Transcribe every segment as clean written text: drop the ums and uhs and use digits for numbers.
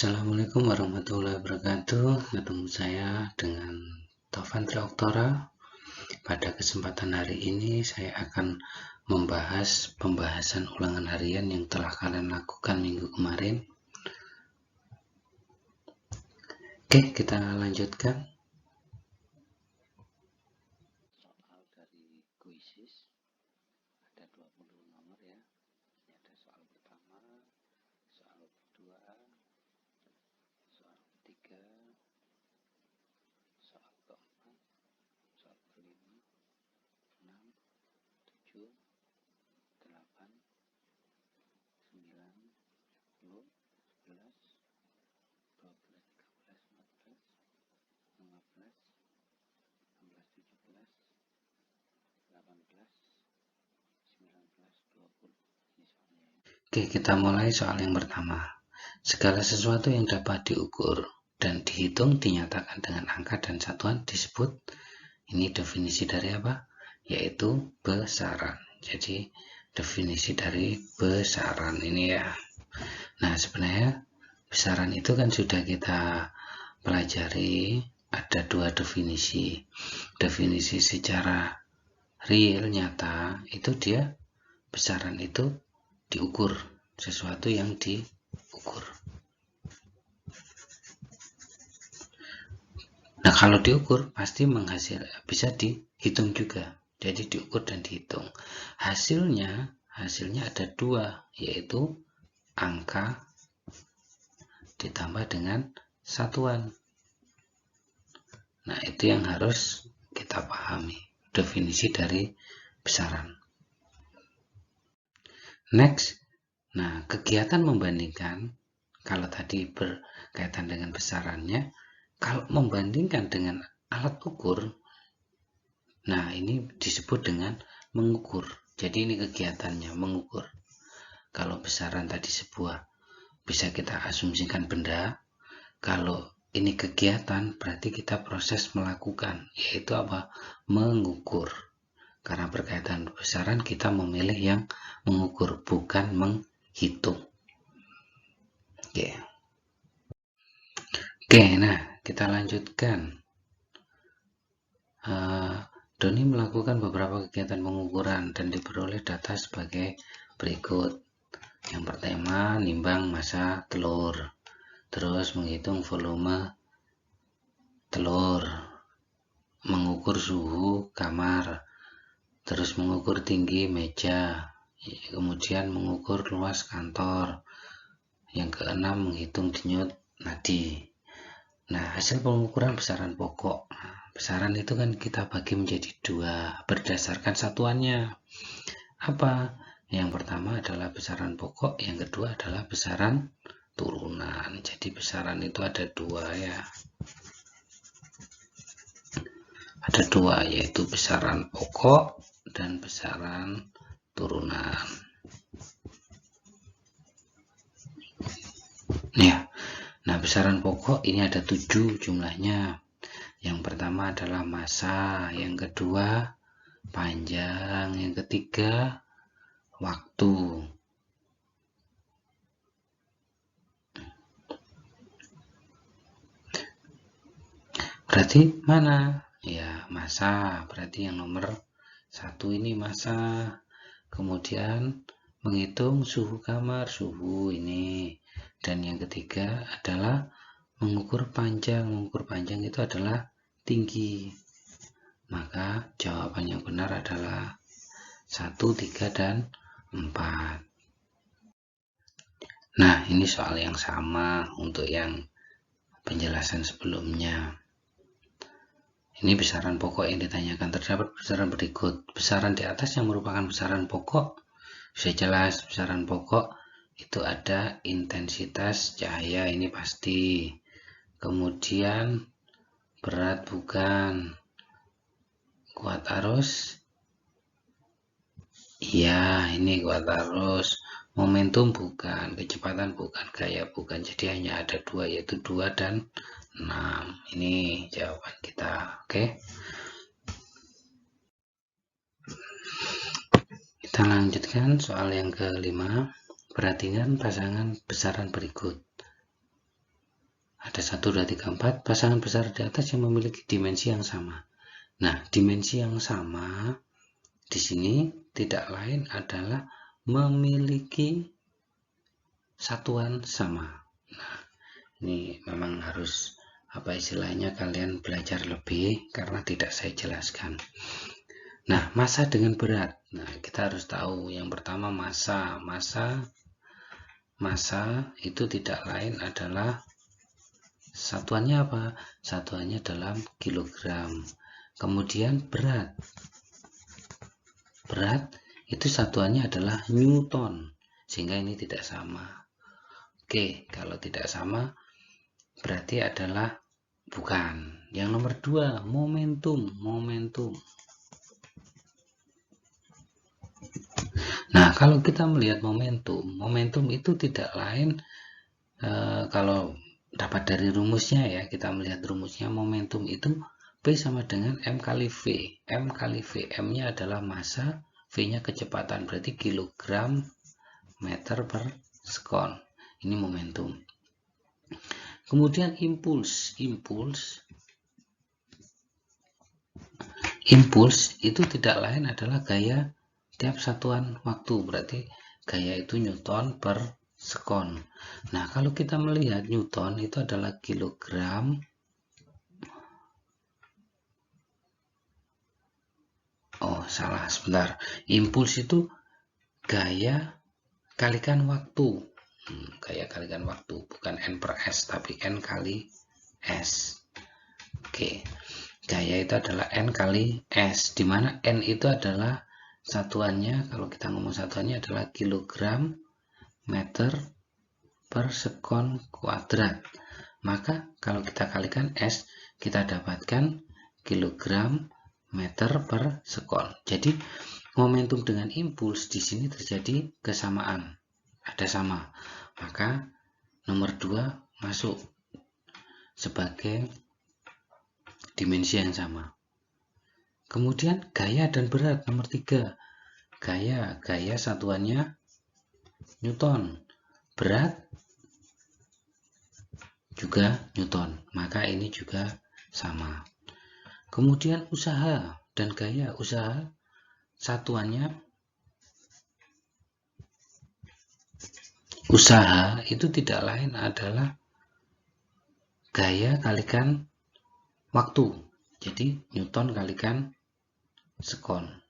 Assalamualaikum warahmatullahi wabarakatuh. Ketemu saya dengan Taufan Trioktora. Pada kesempatan hari ini saya akan membahas pembahasan ulangan harian yang telah kalian lakukan minggu kemarin. Oke, kita lanjutkan. Soal dari kuisis ada 20 nomor ya. Ini ada soal pertama, soal kedua, soal ketiga, soal keempat, soal kelima, 6, 7, 8, 9, 10, 11, 12, 13, 14, 15, 16, 17, 18, 19, 20. Ini soalnya. Oke, kita mulai soal yang pertama. Segala sesuatu yang dapat diukur dan dihitung dinyatakan dengan angka dan satuan disebut, ini definisi dari apa? Yaitu besaran. Jadi definisi dari besaran ini ya. Nah, sebenarnya besaran itu kan sudah kita pelajari, ada dua definisi. Definisi secara real, nyata, itu dia besaran itu diukur, sesuatu yang diukur. Nah, kalau diukur pasti bisa dihitung juga. Jadi diukur dan dihitung. Hasilnya ada dua, yaitu angka ditambah dengan satuan. Nah, itu yang harus kita pahami, definisi dari besaran. Next, nah kegiatan membandingkan, kalau tadi berkaitan dengan besarannya, kalau membandingkan dengan alat ukur, nah ini disebut dengan mengukur. Jadi ini kegiatannya, mengukur. Kalau besaran tadi sebuah, bisa kita asumsikan benda. Kalau ini kegiatan, berarti kita proses melakukan, yaitu apa? Mengukur. Karena berkaitan besaran, kita memilih yang mengukur, bukan menghitung. Oke, nah kita lanjutkan. Doni melakukan beberapa kegiatan pengukuran dan diperoleh data sebagai berikut. Yang pertama, nimbang massa telur, terus menghitung volume telur, mengukur suhu kamar, terus mengukur tinggi meja, kemudian mengukur luas kantor. Yang keenam, menghitung denyut nadi. Nah, hasil pengukuran besaran pokok. Besaran itu kan kita bagi menjadi dua berdasarkan satuannya. Apa? Yang pertama adalah besaran pokok, yang kedua adalah besaran turunan. Jadi besaran itu ada dua ya. Ada dua, yaitu besaran pokok dan besaran turunan. Ya. Nah, besaran pokok ini ada 7 jumlahnya. Yang pertama adalah massa, yang kedua panjang, yang ketiga waktu. Berarti mana? Ya, massa. Berarti yang nomor 1 ini massa. Kemudian menghitung suhu kamar, suhu ini. Dan yang ketiga adalah mengukur panjang. Mengukur panjang itu adalah tinggi. Maka jawaban yang benar adalah 1, 3, dan 4. Nah, ini soal yang sama untuk yang penjelasan sebelumnya. Ini besaran pokok yang ditanyakan. Terdapat besaran berikut. Besaran di atas yang merupakan besaran pokok. Sudah jelas besaran pokok itu ada intensitas cahaya, ini pasti. Kemudian berat bukan. Kuat arus. Iya, ini kuat arus. Momentum bukan, kecepatan bukan, gaya bukan. Jadi hanya ada dua, yaitu 2 dan 6. Ini jawaban kita. Oke. Kita lanjutkan soal yang kelima. Perhatikan pasangan besaran berikut. Ada 1, 2, 3, 4 pasangan besar di atas yang memiliki dimensi yang sama. Nah, dimensi yang sama di sini tidak lain adalah memiliki satuan sama. Nah, ini memang harus apa istilahnya kalian belajar lebih karena tidak saya jelaskan. Nah, massa dengan berat. Nah, kita harus tahu yang pertama massa. Massa itu tidak lain adalah satuannya apa? Satuannya dalam kilogram. Kemudian berat. Berat itu satuannya adalah newton. Sehingga ini tidak sama. Oke, kalau tidak sama berarti adalah bukan. Yang nomor 2, momentum. Nah, kalau kita melihat momentum itu tidak lain kalau dapat dari rumusnya ya, kita melihat rumusnya, momentum itu P sama dengan M kali V. M-nya adalah massa, V-nya kecepatan, berarti kilogram meter per sekon. Ini momentum. Kemudian impuls itu tidak lain adalah gaya tiap satuan waktu, berarti gaya itu newton per sekon. Nah, kalau kita melihat newton itu adalah kilogram impuls itu gaya kalikan waktu. Gaya kalikan waktu, bukan N per S tapi N kali S. Oke. Gaya itu adalah N kali S, di mana N itu adalah satuannya, kalau kita ngomong satuannya adalah kilogram meter per sekon kuadrat. Maka kalau kita kalikan S, kita dapatkan kilogram meter per sekon. Jadi momentum dengan impuls di sini terjadi kesamaan, ada sama. Maka nomor 2 masuk sebagai dimensi yang sama. Kemudian gaya dan berat nomor 3. Gaya satuannya newton, berat juga newton, maka ini juga sama. Kemudian usaha dan gaya. Usaha satuannya, usaha itu tidak lain adalah gaya kalikan waktu, jadi newton kalikan sekon.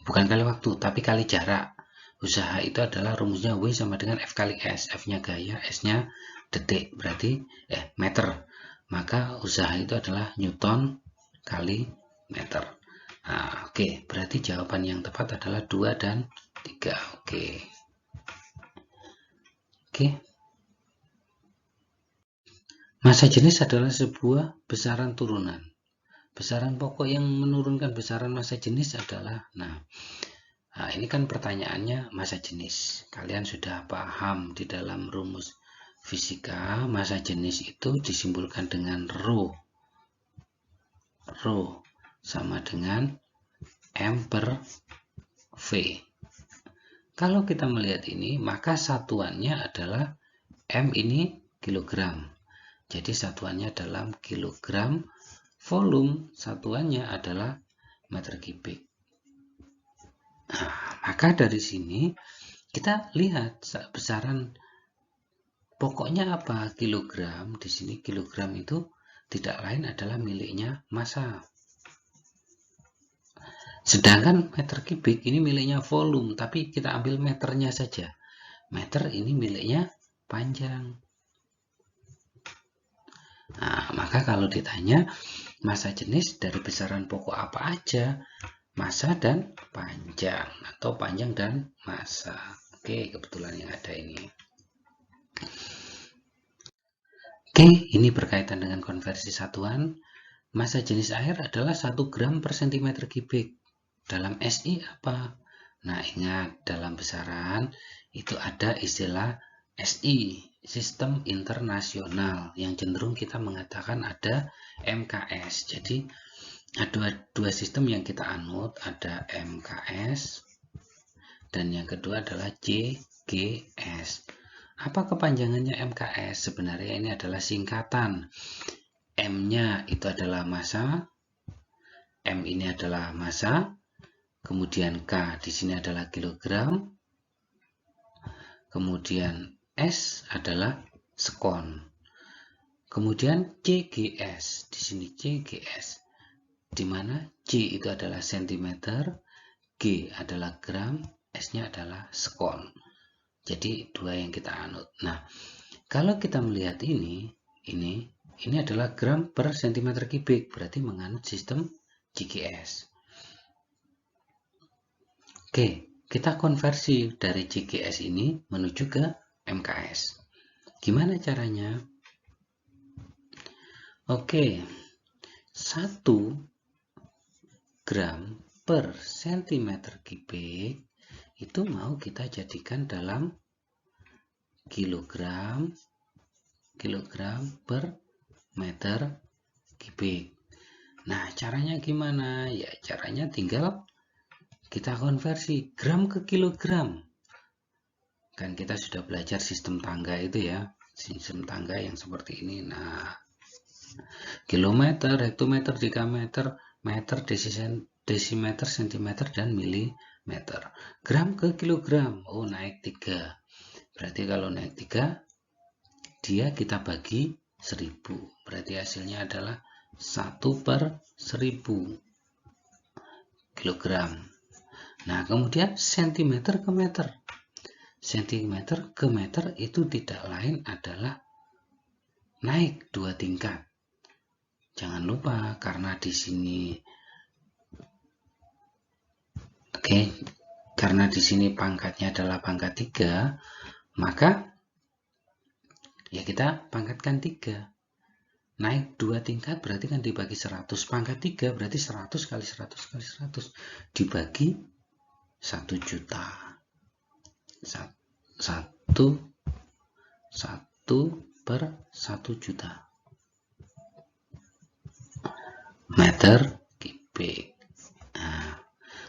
Bukan kali waktu, tapi kali jarak. Usaha itu adalah rumusnya W sama dengan F kali S. F-nya gaya, S-nya detik, berarti meter. Maka usaha itu adalah newton kali meter. Nah, oke, berarti jawaban yang tepat adalah 2 dan 3. Oke. Massa jenis adalah sebuah besaran turunan. Besaran pokok yang menurunkan besaran massa jenis adalah, nah ini kan pertanyaannya massa jenis. Kalian sudah paham di dalam rumus fisika, massa jenis itu disimbolkan dengan rho. Rho sama dengan M per V. Kalau kita melihat ini, maka satuannya adalah M ini kilogram. Jadi satuannya dalam kilogram, volume satuannya adalah meter kubik. Nah, maka dari sini kita lihat besaran pokoknya apa? Kilogram. Di sini kilogram itu tidak lain adalah miliknya massa. Sedangkan meter kubik ini miliknya volume, tapi kita ambil meternya saja. Meter ini miliknya panjang. Nah, maka kalau ditanya massa jenis dari besaran pokok apa aja? Massa dan panjang, atau panjang dan massa. Oke, kebetulan yang ada ini. Oke, ini berkaitan dengan konversi satuan. Massa jenis air adalah 1 gram per cm kubik. Dalam SI apa? Nah, ingat dalam besaran itu ada istilah SI, sistem internasional, yang cenderung kita mengatakan ada MKS. Jadi ada dua sistem yang kita anut, ada MKS dan yang kedua adalah JKS. MKS. Apa kepanjangannya MKS? Sebenarnya ini adalah singkatan. M-nya itu adalah massa, M ini adalah massa, kemudian K di sini adalah kilogram, kemudian S adalah sekon. Kemudian CGS, di sini CGS, di mana C itu adalah sentimeter, G adalah gram, S-nya adalah sekon. Jadi dua yang kita anut. Nah, kalau kita melihat ini adalah gram per sentimeter kubik, berarti menganut sistem CGS. Oke, kita konversi dari CGS ini menuju ke MKS. Gimana caranya? Oke, 1 gram per sentimeter kubik itu mau kita jadikan dalam kilogram per meter kubik. Nah, caranya gimana? Ya, caranya tinggal kita konversi gram ke kilogram. Kan kita sudah belajar sistem tangga itu ya, sistem tangga yang seperti ini. Nah, kilometer, hektometer, dekameter, meter, desimeter, sentimeter, dan milimeter. Gram ke kilogram, oh naik 3. Berarti kalau naik 3, dia kita bagi 1000. Berarti hasilnya adalah 1 per 1000 kilogram. Nah, kemudian sentimeter ke meter. Sentimeter ke meter itu tidak lain adalah naik 2 tingkat. Jangan lupa karena di sini karena di sini pangkatnya adalah pangkat 3, maka ya kita pangkatkan 3. Naik 2 tingkat berarti kan dibagi 100. Pangkat 3 berarti 100 kali 100 kali 100 dibagi 1 juta. 1 per 1 juta meter kubik. Nah,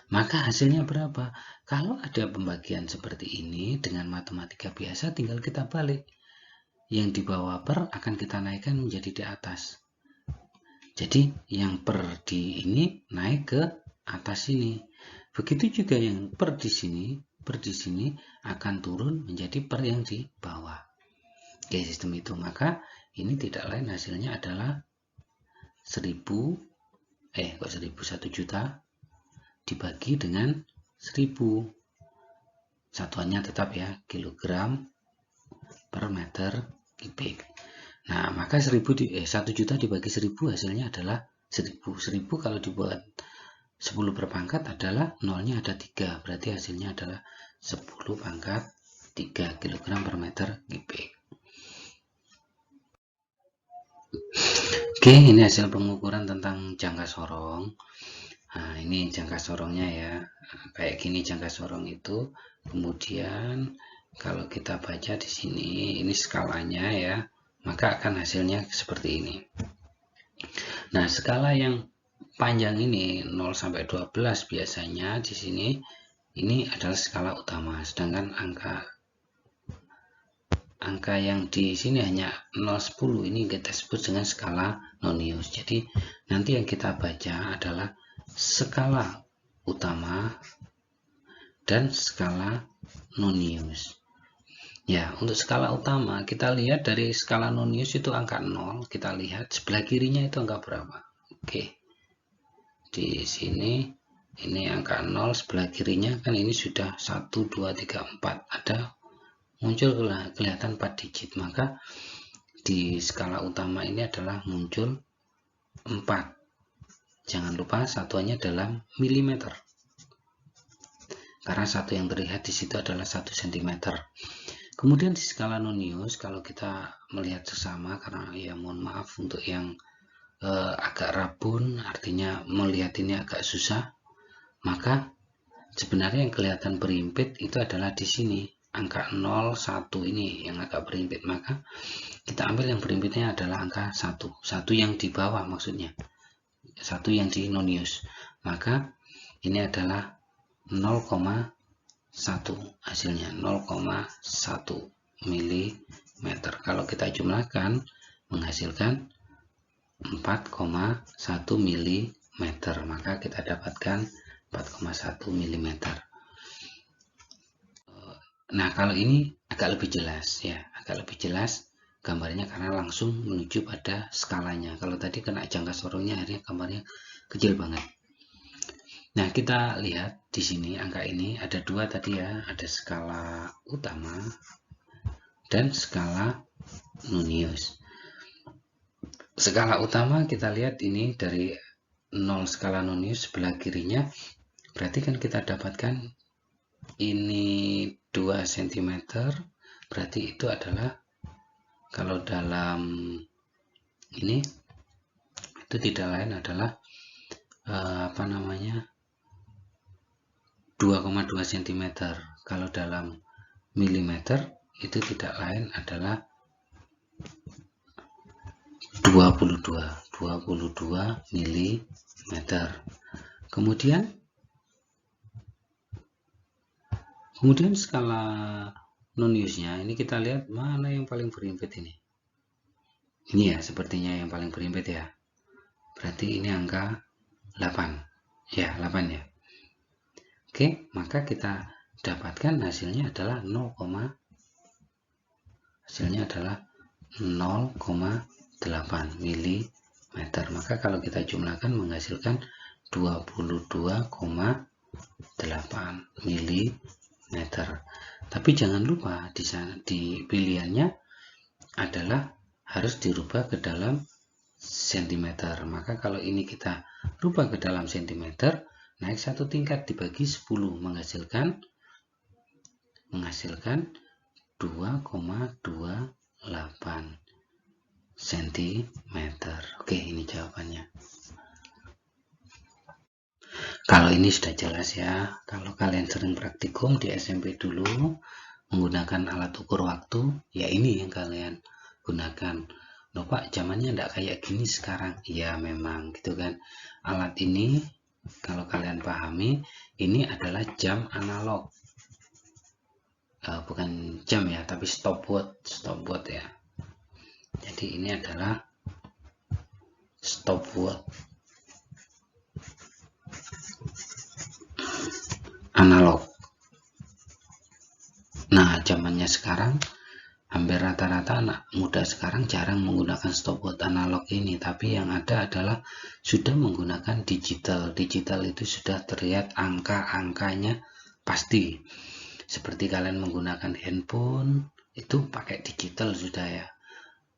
maka hasilnya berapa? Kalau ada pembagian seperti ini dengan matematika biasa, tinggal kita balik. Yang di bawah per akan kita naikkan menjadi di atas. Jadi yang per di ini naik ke atas ini. Begitu juga yang per di sini akan turun menjadi per yang di bawah. Oke, sistem itu. Maka ini tidak lain hasilnya adalah 1 juta dibagi dengan 1000. Satuannya tetap ya, kilogram per meter kubik. Nah, maka 1 juta dibagi 1000 hasilnya adalah 1000. 1000 kalau dibuat 10 per pangkat adalah nolnya ada 3. Berarti hasilnya adalah 10 pangkat 3 kg per meter kubik. Oke, ini hasil pengukuran tentang jangka sorong. Nah, ini jangka sorongnya ya. Kayak gini jangka sorong itu. Kemudian kalau kita baca di sini, ini skalanya ya, maka akan hasilnya seperti ini. Nah, skala yang panjang ini 0 sampai 12 biasanya di sini ini adalah skala utama, sedangkan angka yang di sini hanya 0,10 ini kita sebut dengan skala nonius. Jadi nanti yang kita baca adalah skala utama dan skala nonius. Ya, untuk skala utama kita lihat dari skala nonius itu angka 0, kita lihat sebelah kirinya itu angka berapa. Oke. Di sini ini angka 0, sebelah kirinya kan ini sudah 1 2 3 4. Ada muncul kelihatan 4 digit, maka di skala utama ini adalah muncul 4. Jangan lupa satuannya dalam milimeter, karena satu yang terlihat di situ adalah 1 cm. Kemudian di skala nonius, kalau kita melihat sesama, karena ya mohon maaf untuk yang agak rabun, artinya melihat ini agak susah, maka sebenarnya yang kelihatan berimpit itu adalah di sini. Angka 0, 1 ini yang agak berimpit, maka kita ambil yang berimpitnya adalah angka 1 yang di bawah, maksudnya 1 yang di nonius, maka ini adalah 0,1 hasilnya 0,1 mm. Kalau kita jumlahkan menghasilkan 4,1 mm, maka kita dapatkan 4,1 mm. Nah, kalau ini agak lebih jelas ya, agak lebih jelas gambarnya karena langsung menuju pada skalanya. Kalau tadi kena jangka sorongnya, akhirnya gambarnya kecil banget. Nah, kita lihat di sini angka ini ada dua tadi ya, ada skala utama dan skala Nonius. Skala utama kita lihat ini dari 0 skala Nonius sebelah kirinya, berarti kan kita dapatkan ini 2 cm, berarti itu adalah kalau dalam ini itu tidak lain adalah 2,2 cm. Kalau dalam milimeter itu tidak lain adalah 22 mm. Kemudian skala Noniusnya ini kita lihat mana yang paling berimpit ini. Ini ya, sepertinya yang paling berimpit ya. Berarti ini angka 8. Ya, 8 ya. Oke, maka kita dapatkan hasilnya adalah 0,8 mm. Maka kalau kita jumlahkan menghasilkan 22,8 mm. Tapi jangan lupa di sana di pilihannya adalah harus dirubah ke dalam cm. Maka kalau ini kita rubah ke dalam cm, naik satu tingkat dibagi 10 menghasilkan 2,28 cm. Oke, ini jawabannya. Kalau ini sudah jelas ya. Kalau kalian sering praktikum di SMP dulu menggunakan alat ukur waktu, ya ini yang kalian gunakan. Loh Pak, zamannya enggak kayak gini sekarang. Ya memang gitu kan. Alat ini kalau kalian pahami, ini adalah jam analog. Bukan jam ya, tapi stopwatch ya. Jadi ini adalah stopwatch analog. Nah, zamannya sekarang hampir rata-rata anak muda sekarang jarang menggunakan stopwatch analog ini, tapi yang ada adalah sudah menggunakan digital. Digital itu sudah terlihat angka-angkanya pasti. Seperti kalian menggunakan handphone, itu pakai digital sudah ya.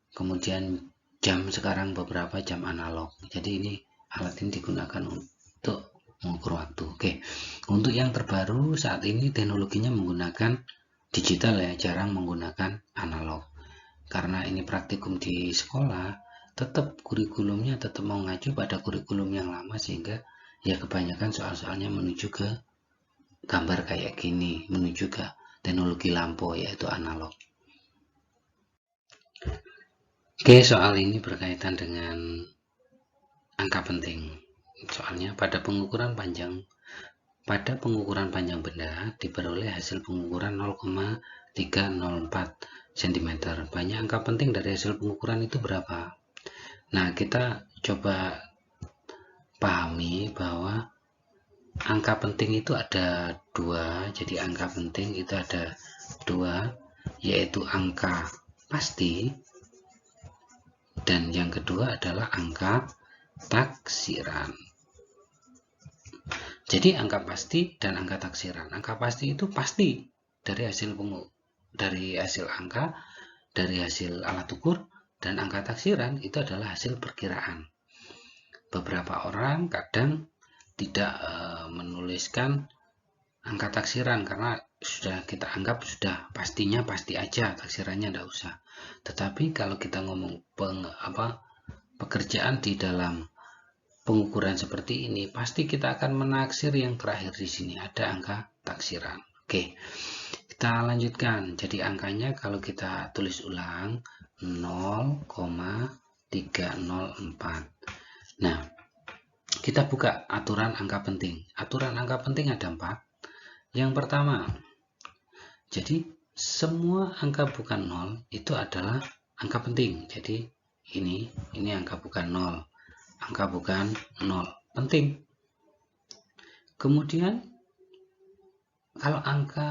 Kemudian jam sekarang beberapa jam analog. Jadi ini alat ini digunakan untuk mengukur waktu. Oke, untuk yang terbaru saat ini teknologinya menggunakan digital ya, jarang menggunakan analog. Karena ini praktikum di sekolah, tetap kurikulumnya tetap mengacu pada kurikulum yang lama, sehingga ya kebanyakan soal-soalnya menuju ke gambar kayak gini, menuju ke teknologi lampu yaitu analog. Oke, soal ini berkaitan dengan angka penting. Soalnya pada pengukuran panjang benda diperoleh hasil pengukuran 0,304 cm. Banyak angka penting dari hasil pengukuran itu berapa? Nah, kita coba pahami bahwa angka penting itu ada dua. Jadi angka penting itu ada dua, yaitu angka pasti dan yang kedua adalah angka taksiran. Jadi angka pasti dan angka taksiran. Angka pasti itu pasti dari hasil angka, dari hasil alat ukur, dan angka taksiran itu adalah hasil perkiraan. Beberapa orang kadang tidak menuliskan angka taksiran karena sudah kita anggap sudah pastinya pasti aja, taksirannya tidak usah. Tetapi kalau kita ngomong pekerjaan di dalam pengukuran seperti ini, pasti kita akan menaksir yang terakhir di sini ada angka taksiran. Oke, kita lanjutkan. Jadi angkanya kalau kita tulis ulang 0,304. Nah, kita buka aturan angka penting. Aturan angka penting ada 4. Yang pertama, jadi semua angka bukan 0 itu adalah angka penting. Jadi ini angka bukan 0. Angka bukan 0, penting. Kemudian kalau angka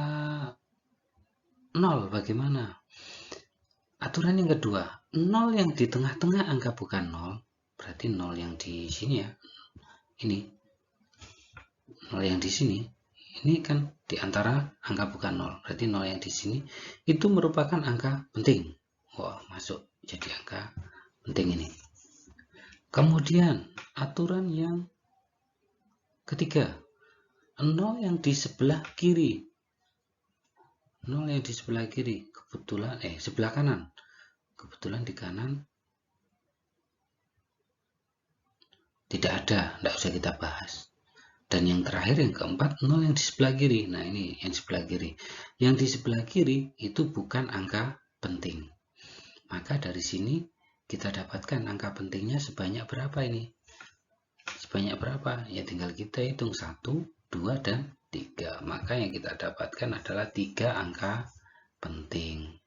0 bagaimana? Aturan yang kedua, 0 yang di tengah-tengah angka bukan 0, berarti 0 yang di sini ya. Ini 0 yang di sini, ini kan di antara angka bukan 0, berarti 0 yang di sini itu merupakan angka penting. Wah, masuk jadi angka penting ini. Kemudian aturan yang ketiga, 0 yang di sebelah kiri. 0 yang di sebelah kiri, kebetulan sebelah kanan. Kebetulan di kanan tidak ada, tidak usah kita bahas. Dan yang terakhir yang keempat, 0 yang di sebelah kiri. Nah, ini yang sebelah kiri. Yang di sebelah kiri itu bukan angka penting. Maka dari sini kita dapatkan angka pentingnya sebanyak berapa ini? Sebanyak berapa? Ya tinggal kita hitung 1, 2, dan 3. Maka yang kita dapatkan adalah 3 angka penting.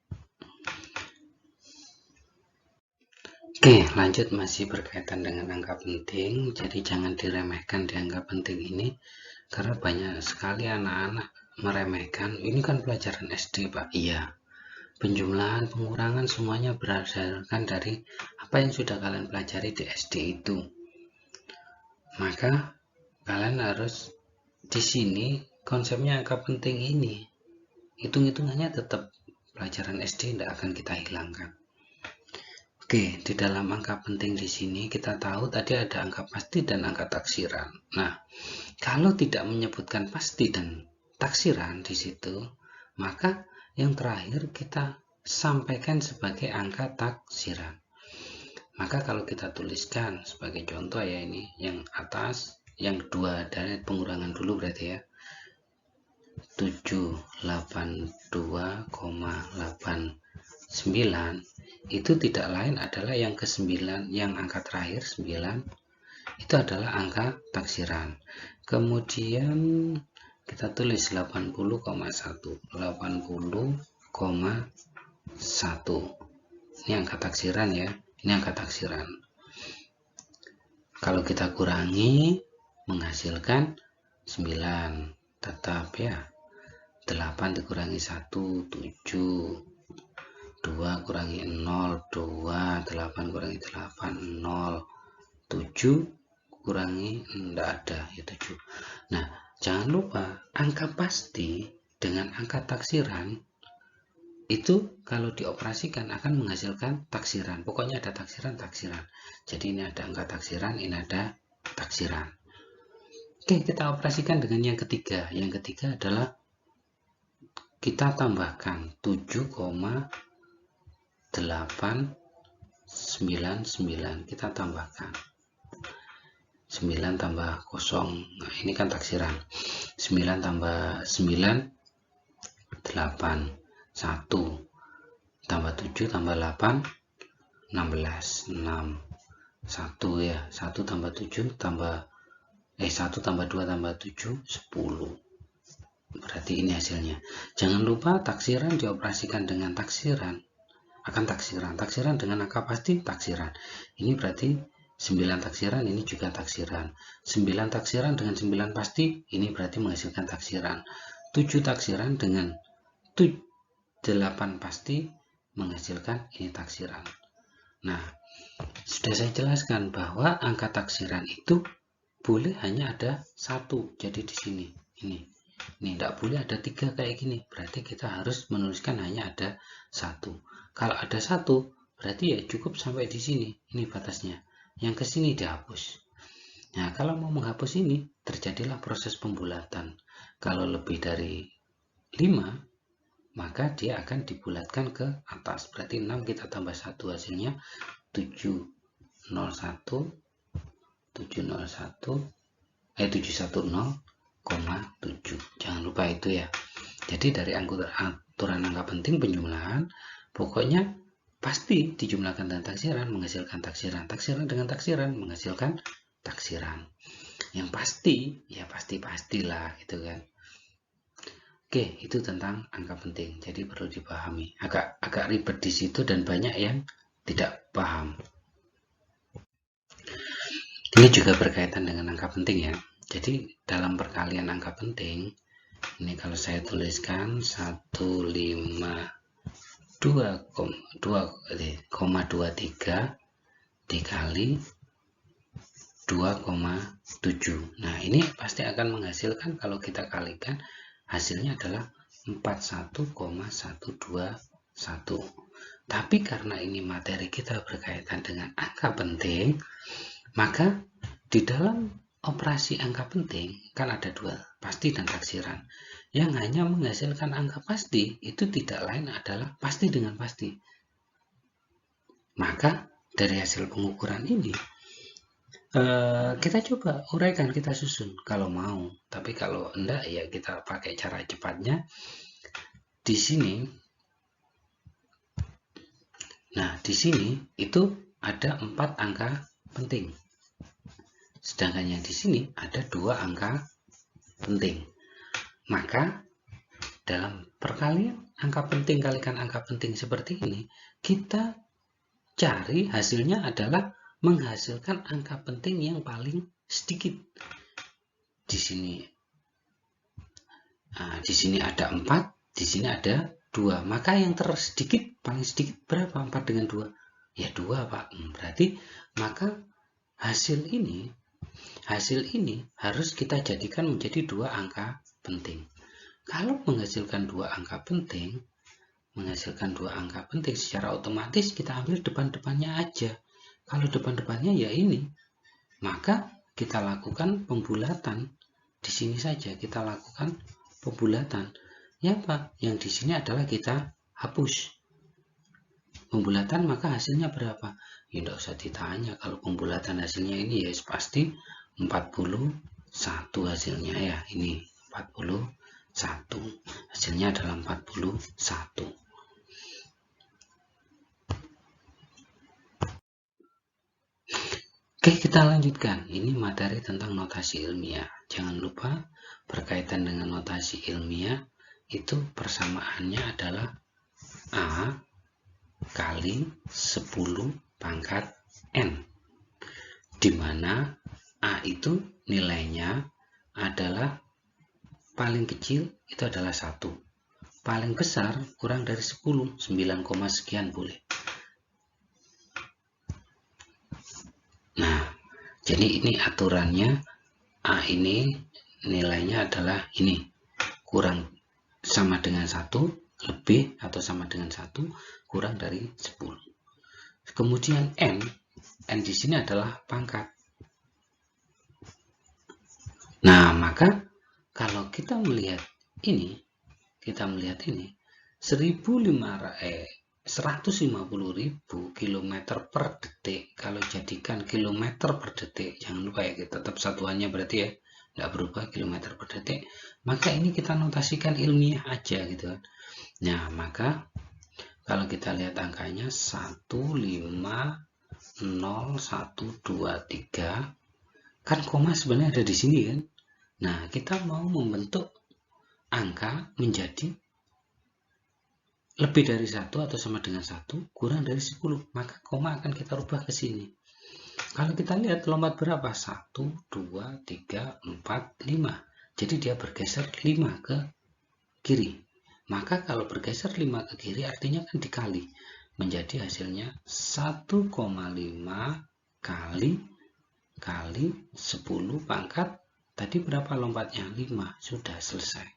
Oke, lanjut masih berkaitan dengan angka penting. Jadi jangan diremehkan di angka penting ini, karena banyak sekali anak-anak meremehkan. Ini kan pelajaran SD, Pak. Iya. Penjumlahan, pengurangan semuanya berdasarkan dari apa yang sudah kalian pelajari di SD itu. Maka kalian harus di sini konsepnya angka penting ini. Hitung-hitungannya tetap pelajaran SD, tidak akan kita hilangkan. Oke, di dalam angka penting di sini kita tahu tadi ada angka pasti dan angka taksiran. Nah, kalau tidak menyebutkan pasti dan taksiran di situ, maka yang terakhir kita sampaikan sebagai angka taksiran. Maka kalau kita tuliskan sebagai contoh ya, ini yang atas, yang 2 dari pengurangan dulu berarti ya. 782,89 itu tidak lain adalah yang ke-9, yang angka terakhir 9 itu adalah angka taksiran. Kemudian kita tulis 80,1. Ini angka taksiran ya. Ini angka taksiran. Kalau kita kurangi menghasilkan 9, tetap ya. 8 dikurangi 1, 7. 2 kurangi 0, 2, 8 kurangi 8, 0, 7 kurangi, tidak ada, ya 7. Nah, jangan lupa angka pasti dengan angka taksiran itu kalau dioperasikan akan menghasilkan taksiran. Pokoknya ada taksiran. Jadi ini ada angka taksiran, ini ada taksiran. Oke, kita operasikan dengan yang ketiga. Yang ketiga adalah kita tambahkan 7,899, kita tambahkan 9 tambah 0. Nah, ini kan taksiran. 9 tambah 9 8, 1 tambah 7 tambah 8 16, 6, 1 ya. 1 tambah 7 tambah 1 tambah 2 tambah 7 10. Berarti ini hasilnya. Jangan lupa taksiran dioperasikan dengan taksiran akan taksiran. Taksiran dengan angka pasti taksiran. Ini berarti 9 taksiran, ini juga taksiran. 9 taksiran dengan 9 pasti, ini berarti menghasilkan taksiran. 7 taksiran dengan 8 pasti menghasilkan ini taksiran. Nah, sudah saya jelaskan bahwa angka taksiran itu boleh hanya ada 1. Jadi di sini ini tidak boleh ada 3 kayak gini. Berarti kita harus menuliskan hanya ada 1. Kalau ada 1 berarti ya cukup sampai di sini. Ini batasnya. Yang ke sini dihapus. Nah, kalau mau menghapus ini terjadilah proses pembulatan. Kalau lebih dari 5 maka dia akan dibulatkan ke atas. Berarti 6 kita tambah 1 hasilnya 701 710,7. Jangan lupa itu ya. Jadi dari aturan angka penting penjumlahan, pokoknya pasti dijumlahkan dengan taksiran menghasilkan taksiran. Taksiran dengan taksiran menghasilkan taksiran. Yang pasti ya pasti-pastilah gitu kan. Oke, itu tentang angka penting, jadi perlu dipahami. Agak ribet di situ dan banyak yang tidak paham. Ini juga berkaitan dengan angka penting ya. Jadi dalam perkalian angka penting, ini kalau saya tuliskan 152,23 dikali 2,7. Nah, ini pasti akan menghasilkan, kalau kita kalikan, hasilnya adalah 41,121. Tapi karena ini materi kita berkaitan dengan angka penting, maka di dalam operasi angka penting kan ada dua, pasti dan taksiran. Yang hanya menghasilkan angka pasti itu tidak lain adalah pasti dengan pasti. Maka dari hasil pengukuran ini kita coba uraikan, kita susun kalau mau. Tapi kalau enggak ya kita pakai cara cepatnya. Di sini, nah di sini itu ada 4 angka penting. Sedangkan yang di sini ada 2 angka penting. Maka dalam perkalian angka penting kalikan angka penting seperti ini, kita cari hasilnya adalah menghasilkan angka penting yang paling sedikit. Di sini ada 4, di sini ada 2. Maka yang tersedikit, paling sedikit berapa? 4 dengan 2? Ya 2, Pak. Berarti maka hasil ini harus kita jadikan menjadi 2 angka penting. Kalau menghasilkan 2 angka penting, secara otomatis kita ambil depan-depannya aja. Kalau depan-depannya ya ini, maka kita lakukan pembulatan. Di sini saja kita lakukan pembulatan. Ya Pak, yang di sini adalah kita hapus. Pembulatan maka hasilnya berapa? Ya tidak usah ditanya, kalau pembulatan hasilnya ini ya pasti 41 hasilnya ya. Ini 41. Hasilnya adalah 41. Oke, kita lanjutkan. Ini materi tentang notasi ilmiah. Jangan lupa berkaitan dengan notasi ilmiah itu persamaannya adalah A kali 10 pangkat N, di mana A itu nilainya adalah paling kecil itu adalah 1, paling besar kurang dari 10, 9, sekian boleh. Nah, jadi ini aturannya, A ini nilainya adalah ini, kurang sama dengan 1, lebih atau sama dengan 1, kurang dari 10. Kemudian N di sini adalah pangkat. Nah, maka kalau kita melihat ini, 150.000 km per detik, kalau jadikan kilometer per detik, jangan lupa ya, tetap satuannya berarti ya, tidak berubah kilometer per detik, maka ini kita notasikan ilmiah aja gitu kan. Nah, maka kalau kita lihat angkanya 150.123, kan koma sebenarnya ada di sini kan. Nah, kita mau membentuk angka menjadi lebih dari 1 atau sama dengan 1, kurang dari 10, maka koma akan kita rubah ke sini. Kalau kita lihat lompat berapa? 1, 2, 3, 4, 5. Jadi dia bergeser 5 ke kiri. Maka kalau bergeser 5 ke kiri artinya kan dikali. Menjadi hasilnya 1,5 kali 10 pangkat. Tadi berapa lompatnya? 5. Sudah selesai.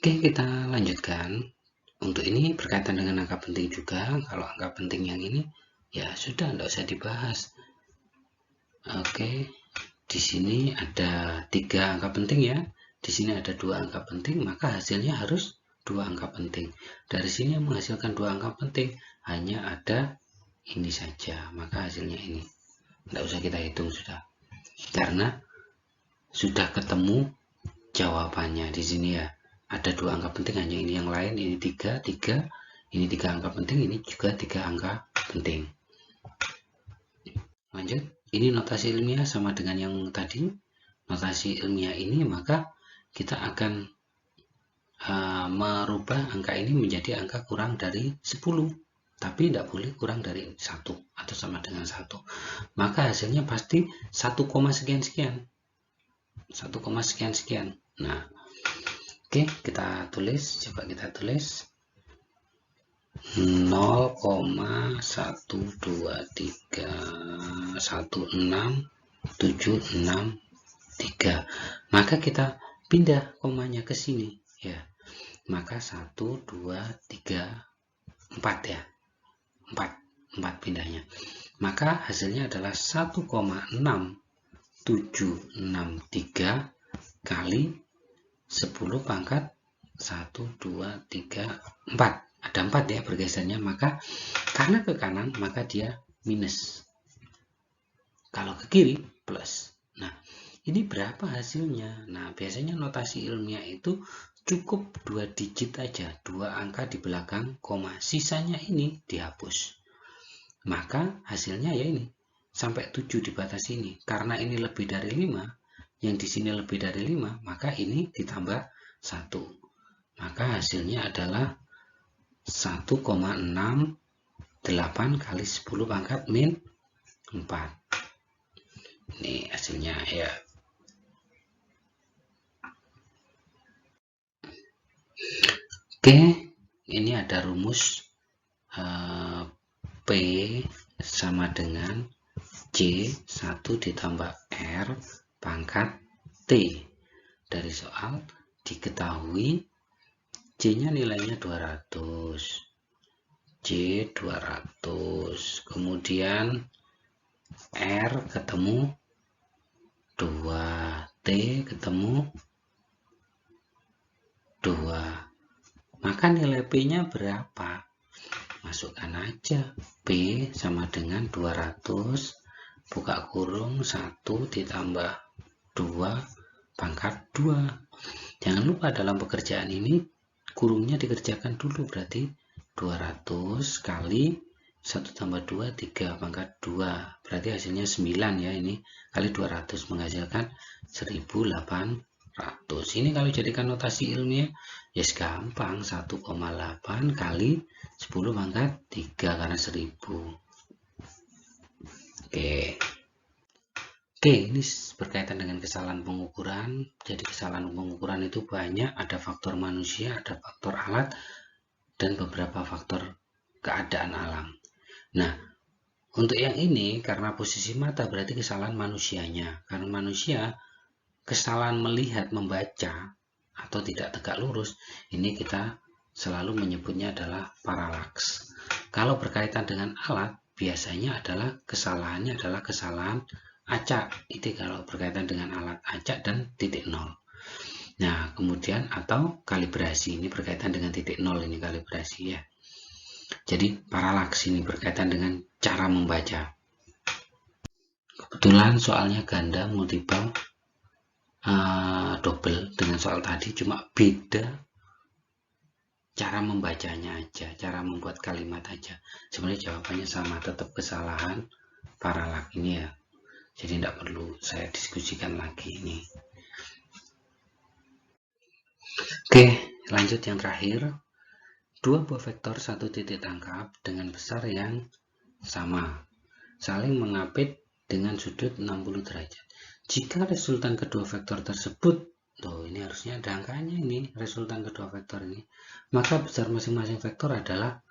Oke, kita lanjutkan. Untuk ini berkaitan dengan angka penting juga. Kalau angka penting yang ini, ya sudah, tidak usah dibahas. Oke, di sini ada 3 angka penting ya. Di sini ada 2 angka penting, maka hasilnya harus 2 angka penting. Dari sini yang menghasilkan 2 angka penting hanya ada ini saja, maka hasilnya ini. Tidak usah kita hitung sudah. Karena sudah ketemu jawabannya di sini ya. Ada 2 angka penting, hanya ini, yang lain ini 3, ini 3 angka penting, ini juga 3 angka penting. Lanjut, ini notasi ilmiah sama dengan yang tadi. notasi ilmiah ini, maka kita akan merubah angka ini menjadi angka kurang dari 10, tapi tidak boleh kurang dari 1 atau sama dengan 1. Maka hasilnya pasti 1, sekian-sekian. 1, sekian-sekian. Nah, oke, kita tulis, coba kita tulis 0,1231676 maka kita pindah komanya ke sini ya, maka 1 2 3 4 ya, 4 pindahnya, maka hasilnya adalah 1,6763 kali 10 pangkat 1 2 3 4. Ada 4 ya bergesernya, maka karena ke kanan maka dia minus, kalau ke kiri plus. Nah, ini berapa hasilnya? Nah, biasanya notasi ilmiah itu cukup 2 digit aja, 2 angka di belakang koma, sisanya ini dihapus. Maka hasilnya ya ini, sampai 7 di batas ini. Karena ini lebih dari 5, yang di sini lebih dari 5, maka ini ditambah 1. Maka hasilnya adalah 1,68 kali 10 pangkat min 4. Ini hasilnya ya. Oke, ini ada rumus P sama dengan C1 ditambah R pangkat T. Dari soal diketahui C-nya nilainya 200, C 200, kemudian R ketemu 2, T ketemu 2. Maka nilai P-nya berapa? Masukkan aja P sama dengan 200 buka kurung 1 ditambah 2 pangkat 2. Jangan lupa dalam pekerjaan ini kurungnya dikerjakan dulu, berarti 200 kali 1 tambah 2 3 pangkat 2, berarti hasilnya 9 ya, ini kali 200 menghasilkan 1800. Ini kalau jadikan notasi ilmiah ya gampang, 1,8 kali 10 pangkat 3 karena 1000. Oke, ini berkaitan dengan kesalahan pengukuran. Jadi kesalahan pengukuran itu banyak, ada faktor manusia, ada faktor alat, dan beberapa faktor keadaan alam. Nah, untuk yang ini karena posisi mata berarti kesalahan manusianya. Karena manusia kesalahan melihat, membaca, atau tidak tegak lurus, ini kita selalu menyebutnya adalah paralaks. Kalau berkaitan dengan alat, biasanya adalah kesalahannya adalah kesalahan acak, itu kalau berkaitan dengan alat acak dan titik nol. Nah, kemudian atau kalibrasi, ini berkaitan dengan titik nol, ini kalibrasi ya. Jadi paralaks ini berkaitan dengan cara membaca. Kebetulan soalnya ganda multiple double dengan soal tadi, cuma beda cara membacanya aja, cara membuat kalimat aja. Sebenarnya jawabannya sama, tetap kesalahan paralaks ini ya. Jadi tidak perlu saya diskusikan lagi ini. Oke, lanjut yang terakhir. Dua buah vektor satu titik tangkap dengan besar yang sama, saling mengapit dengan sudut 60 derajat. Jika resultan kedua vektor tersebut, ini harusnya ada angkanya ini, resultan kedua vektor ini, maka besar masing-masing vektor adalah,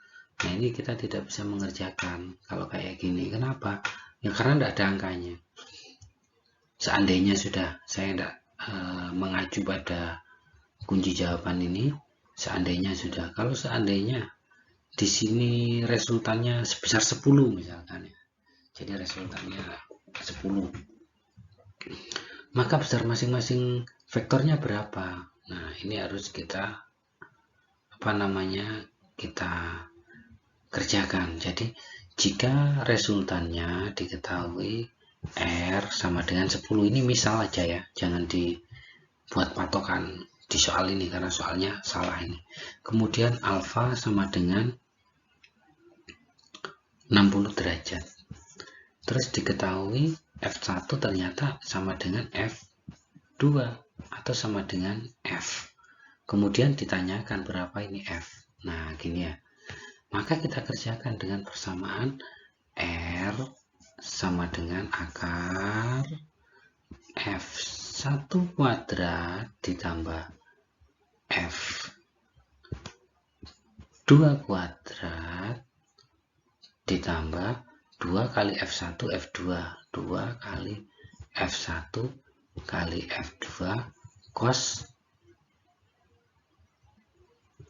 nah ini kita tidak bisa mengerjakan kalau kayak gini. Kenapa? Ya karena tidak ada angkanya. Seandainya sudah saya tidak mengacu pada kunci jawaban ini, seandainya sudah, kalau seandainya di sini resultannya sebesar 10 misalkan ya, jadi resultannya 10, maka besar masing-masing vektornya berapa? Nah, ini harus kita kita kerjakan. Jadi jika resultannya diketahui R sama dengan 10, ini misal aja ya, jangan dibuat patokan di soal ini karena soalnya salah ini. Kemudian alfa sama dengan 60 derajat. Terus diketahui F1 ternyata sama dengan F2. 2 atau sama dengan F. Kemudian ditanyakan berapa ini F. Nah, gini ya. Maka kita kerjakan dengan persamaan R sama dengan akar F1 kuadrat ditambah F2 kuadrat ditambah 2 kali F1 F2 2 kali F1 kali F2 cos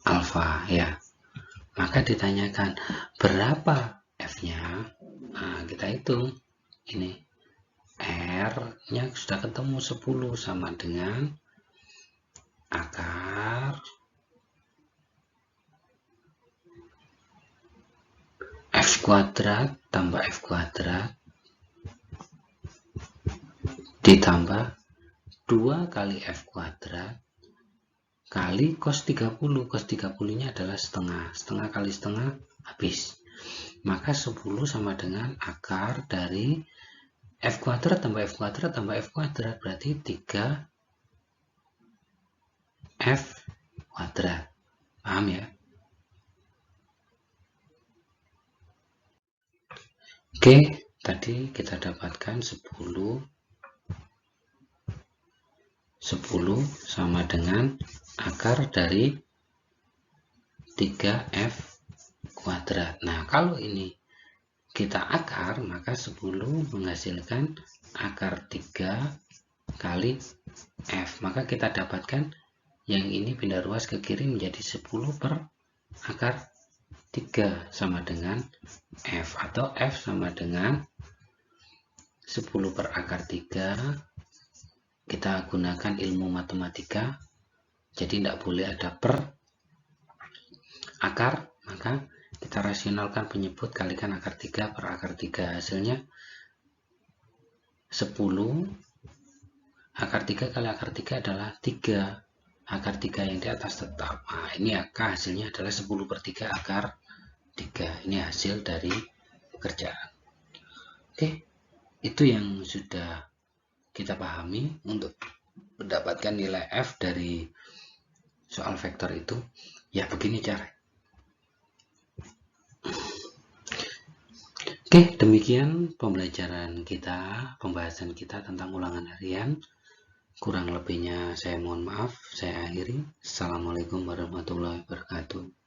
alfa ya. Maka ditanyakan berapa F-nya. Nah, kita hitung ini R-nya sudah ketemu 10 sama dengan akar F kuadrat tambah F kuadrat ditambah 2 kali F kuadrat kali cos 30. Cos 30 nya adalah setengah. Setengah kali setengah habis. Maka 10 sama dengan akar dari F kuadrat tambah F kuadrat tambah F kuadrat. Berarti 3 F kuadrat. Paham ya? Oke, tadi kita dapatkan 10 sama dengan akar dari 3F kuadrat. Nah, kalau ini kita akar, maka 10 menghasilkan akar 3 kali F. Maka kita dapatkan yang ini pindah ruas ke kiri menjadi 10 per akar 3 sama dengan F. Atau F sama dengan 10 per akar 3. Kita gunakan ilmu matematika. Jadi tidak boleh ada per akar, maka kita rasionalkan penyebut kalikan akar 3 per akar 3. Hasilnya 10 akar 3 kali akar 3 adalah 3. Akar 3 yang di atas tetap. Nah, ini hasilnya adalah 10 per 3 akar 3. Ini hasil dari pekerjaan. Oke, itu yang sudah kita pahami untuk mendapatkan nilai F dari soal vektor itu. Ya, begini cara. Oke, demikian pembelajaran kita, pembahasan kita tentang ulangan harian. Kurang lebihnya saya mohon maaf, saya akhiri. Assalamualaikum warahmatullahi wabarakatuh.